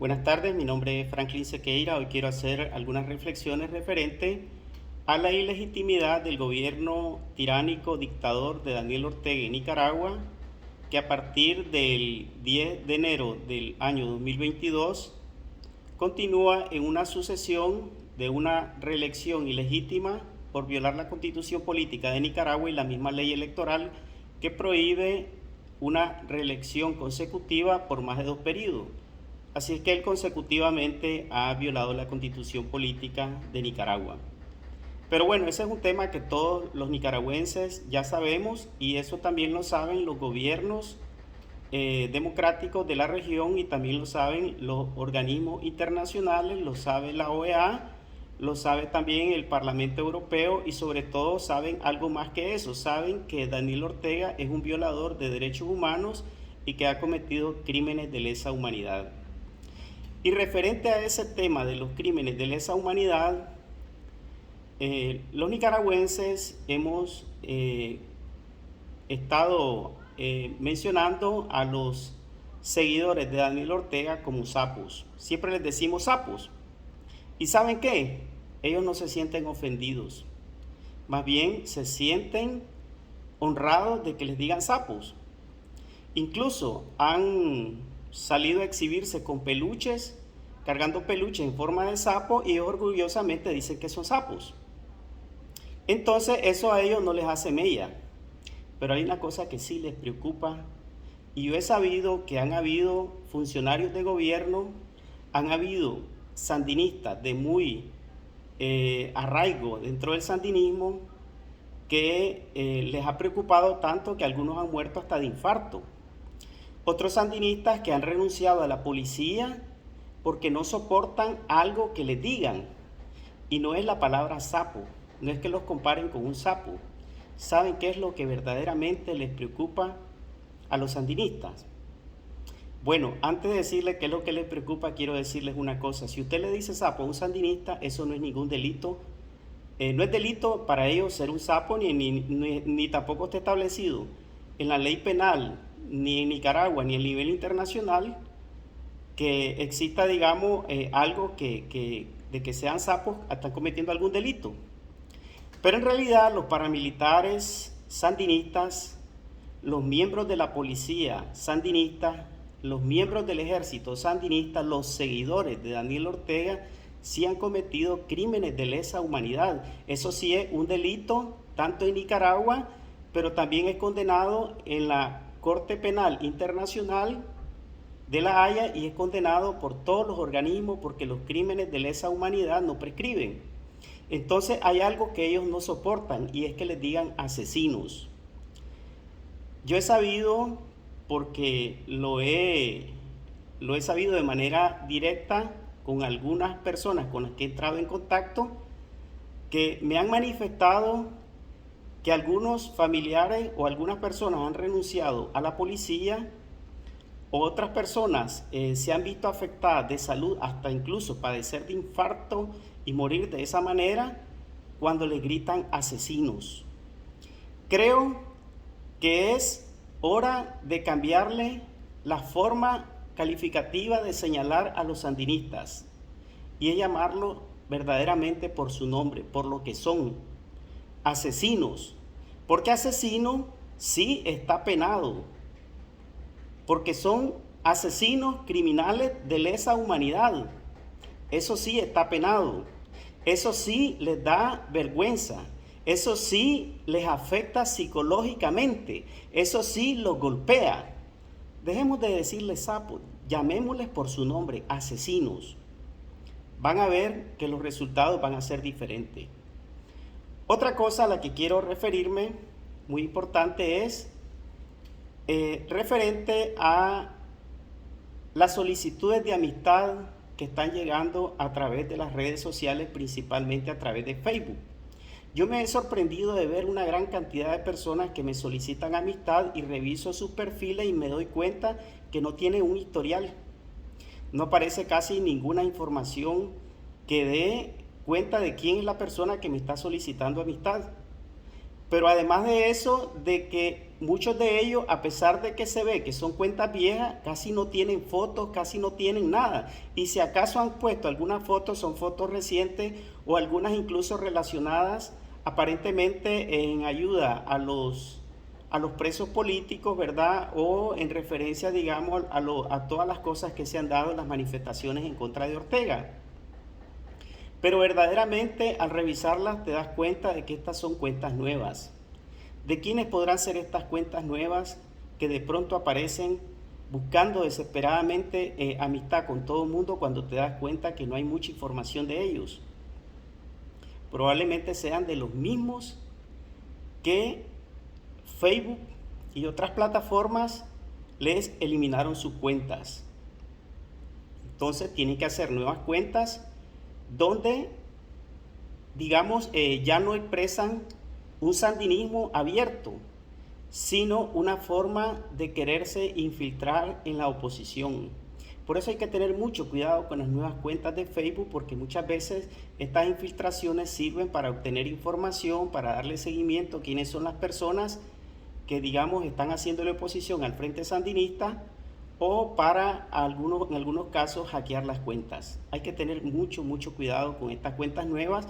Buenas tardes, mi nombre es Franklin Sequeira. Hoy quiero hacer algunas reflexiones referente a la ilegitimidad del gobierno tiránico dictador de Daniel Ortega en Nicaragua, que a partir del 10 de enero del año 2022 continúa en una sucesión de una reelección ilegítima por violar la Constitución política de Nicaragua y la misma ley electoral que prohíbe una reelección consecutiva por más de 2 periodos. Así es que él consecutivamente ha violado la Constitución política de Nicaragua. Pero bueno, ese es un tema que todos los nicaragüenses ya sabemos, y eso también lo saben los gobiernos democráticos de la región, y también lo saben los organismos internacionales, lo sabe la OEA, lo sabe también el Parlamento Europeo, y sobre todo saben algo más que eso. Saben que Daniel Ortega es un violador de derechos humanos y que ha cometido crímenes de lesa humanidad. Y referente a ese tema de los crímenes de lesa humanidad, los nicaragüenses hemos estado mencionando a los seguidores de Daniel Ortega como sapos. Siempre les decimos sapos. ¿Y saben qué? Ellos no se sienten ofendidos. Más bien se sienten honrados de que les digan sapos. Incluso han salido a exhibirse con peluches, cargando peluches en forma de sapo, y orgullosamente dicen que son sapos. Entonces eso a ellos no les hace mella. Pero hay una cosa que sí les preocupa, y yo he sabido que han habido funcionarios de gobierno, han habido sandinistas de muy arraigo dentro del sandinismo, que les ha preocupado tanto que algunos han muerto hasta de infarto. Otros sandinistas que han renunciado a la policía porque no soportan algo que les digan. Y no es la palabra sapo, no es que los comparen con un sapo. ¿Saben qué es lo que verdaderamente les preocupa a los sandinistas? Bueno, antes de decirles qué es lo que les preocupa, quiero decirles una cosa. Si usted le dice sapo a un sandinista, eso no es ningún delito. No es delito para ellos ser un sapo, ni tampoco está establecido en la ley penal, ni en Nicaragua, ni a nivel internacional, que exista, digamos, algo de que sean sapos, están cometiendo algún delito. Pero en realidad los paramilitares sandinistas, los miembros de la policía sandinista, los miembros del ejército sandinista, los seguidores de Daniel Ortega, sí han cometido crímenes de lesa humanidad. Eso sí es un delito, tanto en Nicaragua, pero también es condenado en la Corte Penal Internacional de La Haya, y es condenado por todos los organismos, porque los crímenes de lesa humanidad no prescriben. Entonces hay algo que ellos no soportan, y es que les digan asesinos. Yo he sabido, porque lo he sabido de manera directa con algunas personas con las que he entrado en contacto, que me han manifestado que algunos familiares o algunas personas han renunciado a la policía, o otras personas se han visto afectadas de salud, hasta incluso padecer de infarto y morir de esa manera cuando le gritan asesinos. Creo que es hora de cambiarle la forma calificativa de señalar a los sandinistas, y es llamarlo verdaderamente por su nombre, por lo que son: asesinos. Porque asesino sí está penado, porque son asesinos criminales de lesa humanidad. Eso sí está penado. Eso sí les da vergüenza. Eso sí les afecta psicológicamente. Eso sí los golpea. Dejemos de decirles sapos, llamémosles por su nombre: asesinos. Van a ver que los resultados van a ser diferentes. Otra cosa a la que quiero referirme, muy importante, es referente a las solicitudes de amistad que están llegando a través de las redes sociales, principalmente a través de Facebook. Yo me he sorprendido de ver una gran cantidad de personas que me solicitan amistad, y reviso sus perfiles y me doy cuenta que no tiene un historial. No aparece casi ninguna información que dé cuenta de quién es la persona que me está solicitando amistad. Pero además de eso, de que muchos de ellos, a pesar de que se ve que son cuentas viejas, casi no tienen fotos, casi no tienen nada. Y si acaso han puesto algunas fotos, son fotos recientes o algunas incluso relacionadas aparentemente en ayuda a los presos políticos, ¿verdad? O en referencia, digamos, a todas las cosas que se han dado en las manifestaciones en contra de Ortega. Pero verdaderamente al revisarlas te das cuenta de que estas son cuentas nuevas. ¿De quiénes podrán ser estas cuentas nuevas que de pronto aparecen buscando desesperadamente amistad con todo el mundo cuando te das cuenta que no hay mucha información de ellos? Probablemente sean de los mismos que Facebook y otras plataformas les eliminaron sus cuentas. Entonces tienen que hacer nuevas cuentas donde, digamos, ya no expresan un sandinismo abierto, sino una forma de quererse infiltrar en la oposición. Por eso hay que tener mucho cuidado con las nuevas cuentas de Facebook, porque muchas veces estas infiltraciones sirven para obtener información, para darle seguimiento a quiénes son las personas que, digamos, están haciendo la oposición al Frente Sandinista, o para en algunos casos hackear las cuentas. Hay que tener mucho cuidado con estas cuentas nuevas.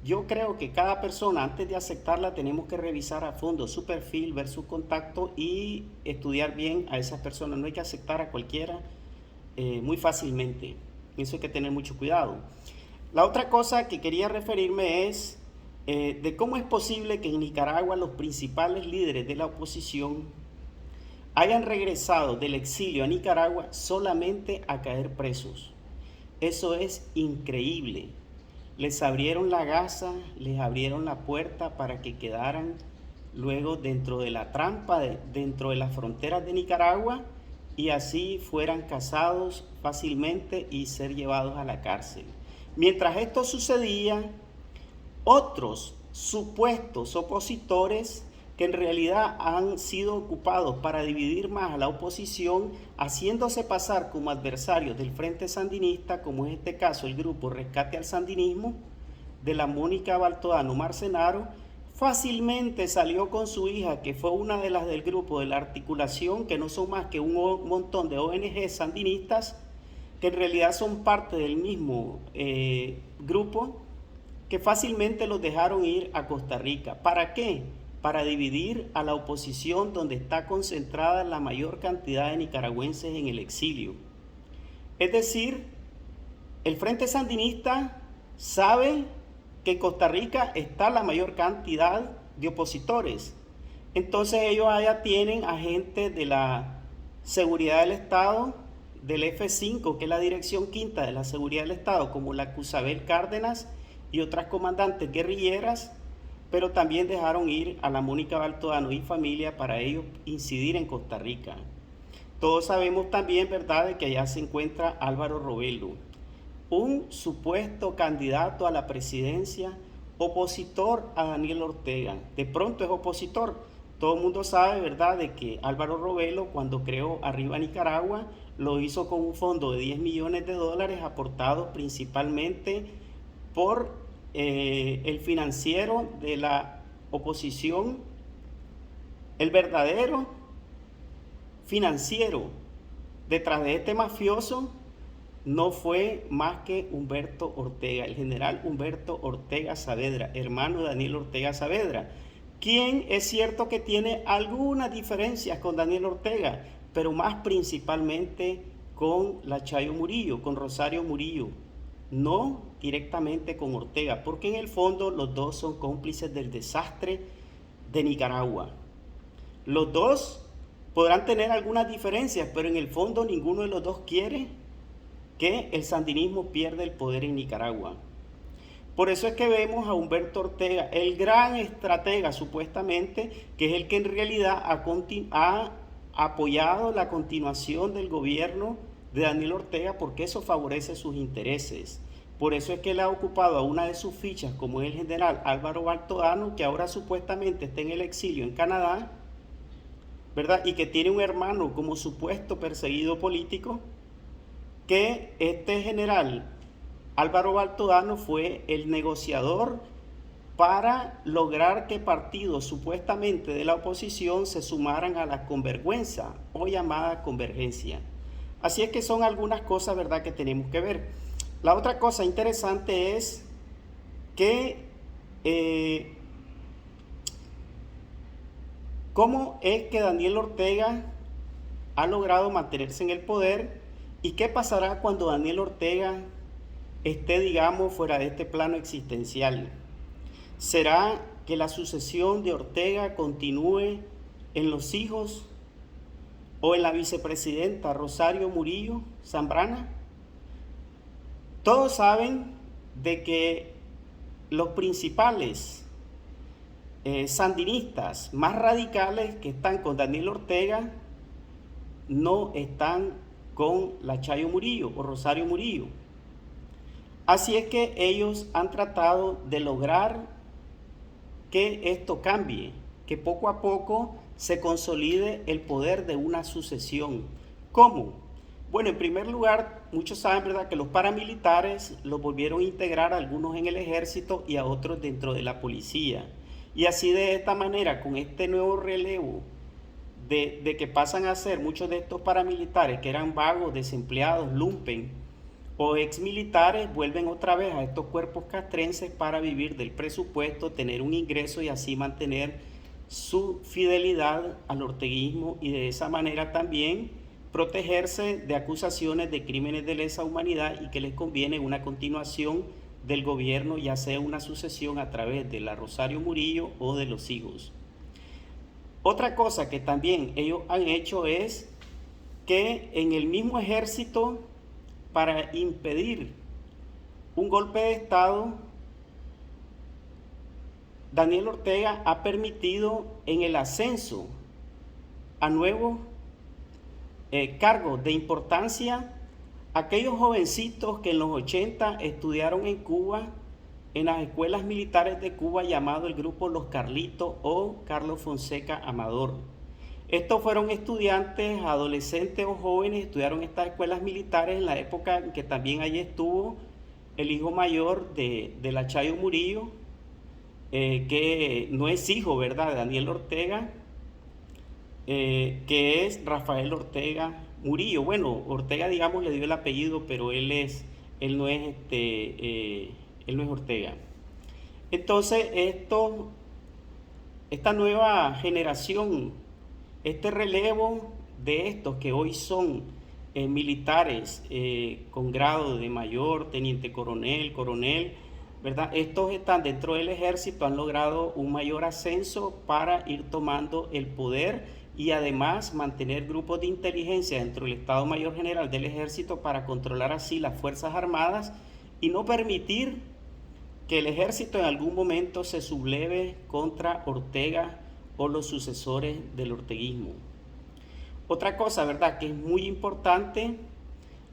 Yo creo que cada persona, antes de aceptarla, tenemos que revisar a fondo su perfil, ver su contacto y estudiar bien a esas personas. No hay que aceptar a cualquiera muy fácilmente. Eso hay que tener mucho cuidado. La otra cosa que quería referirme es de cómo es posible que en Nicaragua los principales líderes de la oposición hayan regresado del exilio a Nicaragua solamente a caer presos. Eso es increíble. Les abrieron la gasa, les abrieron la puerta para que quedaran luego dentro de la trampa, dentro de las fronteras de Nicaragua, y así fueran cazados fácilmente y ser llevados a la cárcel. Mientras esto sucedía, otros supuestos opositores que en realidad han sido ocupados para dividir más a la oposición, haciéndose pasar como adversarios del Frente Sandinista, como en este caso el grupo Rescate al Sandinismo, de la Mónica Baltodano Marcenaro, fácilmente salió con su hija, que fue una de las del grupo de la articulación, que no son más que un montón de ONG sandinistas, que en realidad son parte del mismo grupo, que fácilmente los dejaron ir a Costa Rica. ¿Para qué? Para dividir a la oposición, donde está concentrada la mayor cantidad de nicaragüenses en el exilio. Es decir, el Frente Sandinista sabe que en Costa Rica está la mayor cantidad de opositores. Entonces ellos allá tienen agentes de la Seguridad del Estado, del F5, que es la Dirección Quinta de la Seguridad del Estado, como la Cusabel Cárdenas y otras comandantes guerrilleras, pero también dejaron ir a la Mónica Baltodano y familia para ellos incidir en Costa Rica. Todos sabemos también, ¿verdad?, de que allá se encuentra Álvaro Robelo, un supuesto candidato a la presidencia, opositor a Daniel Ortega. De pronto es opositor. Todo el mundo sabe, ¿verdad?, de que Álvaro Robelo, cuando creó Arriba Nicaragua, lo hizo con un fondo de $10 millones aportados principalmente por el financiero de la oposición. El verdadero financiero detrás de este mafioso no fue más que Humberto Ortega, el general Humberto Ortega Saavedra, hermano de Daniel Ortega Saavedra, quien es cierto que tiene algunas diferencias con Daniel Ortega, pero más principalmente con la Chayo Murillo, con Rosario Murillo, no directamente con Ortega, porque en el fondo los dos son cómplices del desastre de Nicaragua. Los dos podrán tener algunas diferencias, pero en el fondo ninguno de los dos quiere que el sandinismo pierda el poder en Nicaragua. Por eso es que vemos a Humberto Ortega, el gran estratega supuestamente, que es el que en realidad ha apoyado la continuación del gobierno de Daniel Ortega, porque eso favorece sus intereses. Por eso es que él ha ocupado a una de sus fichas, como es el general Álvaro Baltodano, que ahora supuestamente está en el exilio en Canadá, ¿verdad?, y que tiene un hermano como supuesto perseguido político, que este general Álvaro Baltodano fue el negociador para lograr que partidos supuestamente de la oposición se sumaran a la convergüenza o llamada convergencia. Así es que son algunas cosas, ¿verdad?, que tenemos que ver. La otra cosa interesante es que cómo es que Daniel Ortega ha logrado mantenerse en el poder y qué pasará cuando Daniel Ortega esté, digamos, fuera de este plano existencial. ¿Será que la sucesión de Ortega continúe en los hijos o en la vicepresidenta Rosario Murillo Zambrana? Todos saben de que los principales sandinistas más radicales que están con Daniel Ortega no están con la Chayo Murillo o Rosario Murillo. Así es que ellos han tratado de lograr que esto cambie, que poco a poco se consolide el poder de una sucesión. ¿Cómo? Bueno, en primer lugar, muchos saben, ¿verdad?, que los paramilitares los volvieron a integrar, a algunos en el ejército y a otros dentro de la policía. Y así, de esta manera, con este nuevo relevo de que pasan a ser muchos de estos paramilitares que eran vagos, desempleados, lumpen o exmilitares, vuelven otra vez a estos cuerpos castrenses para vivir del presupuesto, tener un ingreso y así mantener su fidelidad al orteguismo y de esa manera también protegerse de acusaciones de crímenes de lesa humanidad y que les conviene una continuación del gobierno, ya sea una sucesión a través de la Rosario Murillo o de los hijos. Otra cosa que también ellos han hecho es que en el mismo ejército, para impedir un golpe de Estado, Daniel Ortega ha permitido en el ascenso a nuevos cargos de importancia aquellos jovencitos que en los 80 estudiaron en Cuba, en las escuelas militares de Cuba, llamado el grupo Los Carlitos o Carlos Fonseca Amador. Estos fueron estudiantes, adolescentes o jóvenes, estudiaron estas escuelas militares en la época en que también allí estuvo el hijo mayor de la Chayo Murillo, que no es hijo, ¿verdad?, de Daniel Ortega, que es Rafael Ortega Murillo. Bueno, Ortega, digamos, le dio el apellido, pero él no es Ortega. Entonces, esta nueva generación, este relevo de estos que hoy son militares con grado de mayor, teniente coronel, coronel, ¿verdad? Estos están dentro del ejército, han logrado un mayor ascenso para ir tomando el poder y además mantener grupos de inteligencia dentro del Estado Mayor General del Ejército para controlar así las Fuerzas Armadas y no permitir que el ejército en algún momento se subleve contra Ortega o los sucesores del orteguismo. Otra cosa, ¿verdad?, que es muy importante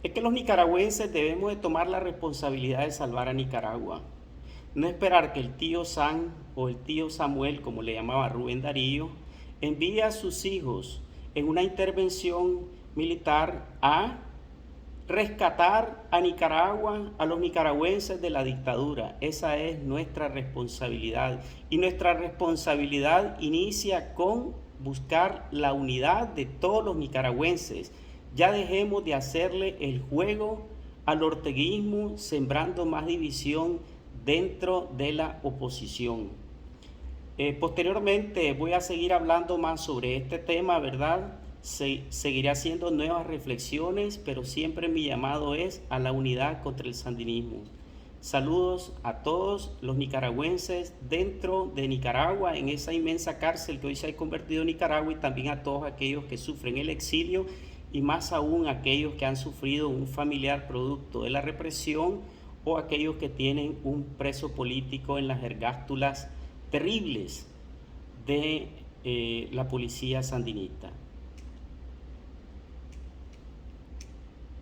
es que los nicaragüenses debemos de tomar la responsabilidad de salvar a Nicaragua. No esperar que el tío Sam o el tío Samuel, como le llamaba Rubén Darío, envíe a sus hijos en una intervención militar a rescatar a Nicaragua, a los nicaragüenses de la dictadura. Esa es nuestra responsabilidad. Y nuestra responsabilidad inicia con buscar la unidad de todos los nicaragüenses. Ya dejemos de hacerle el juego al orteguismo, sembrando más división dentro de la oposición. Posteriormente voy a seguir hablando más sobre este tema, ¿verdad? Seguiré haciendo nuevas reflexiones, pero siempre mi llamado es a la unidad contra el sandinismo. Saludos a todos los nicaragüenses dentro de Nicaragua, en esa inmensa cárcel que hoy se ha convertido en Nicaragua, y también a todos aquellos que sufren el exilio y más aún aquellos que han sufrido un familiar producto de la represión o aquellos que tienen un preso político en las ergástulas terribles de la policía sandinista.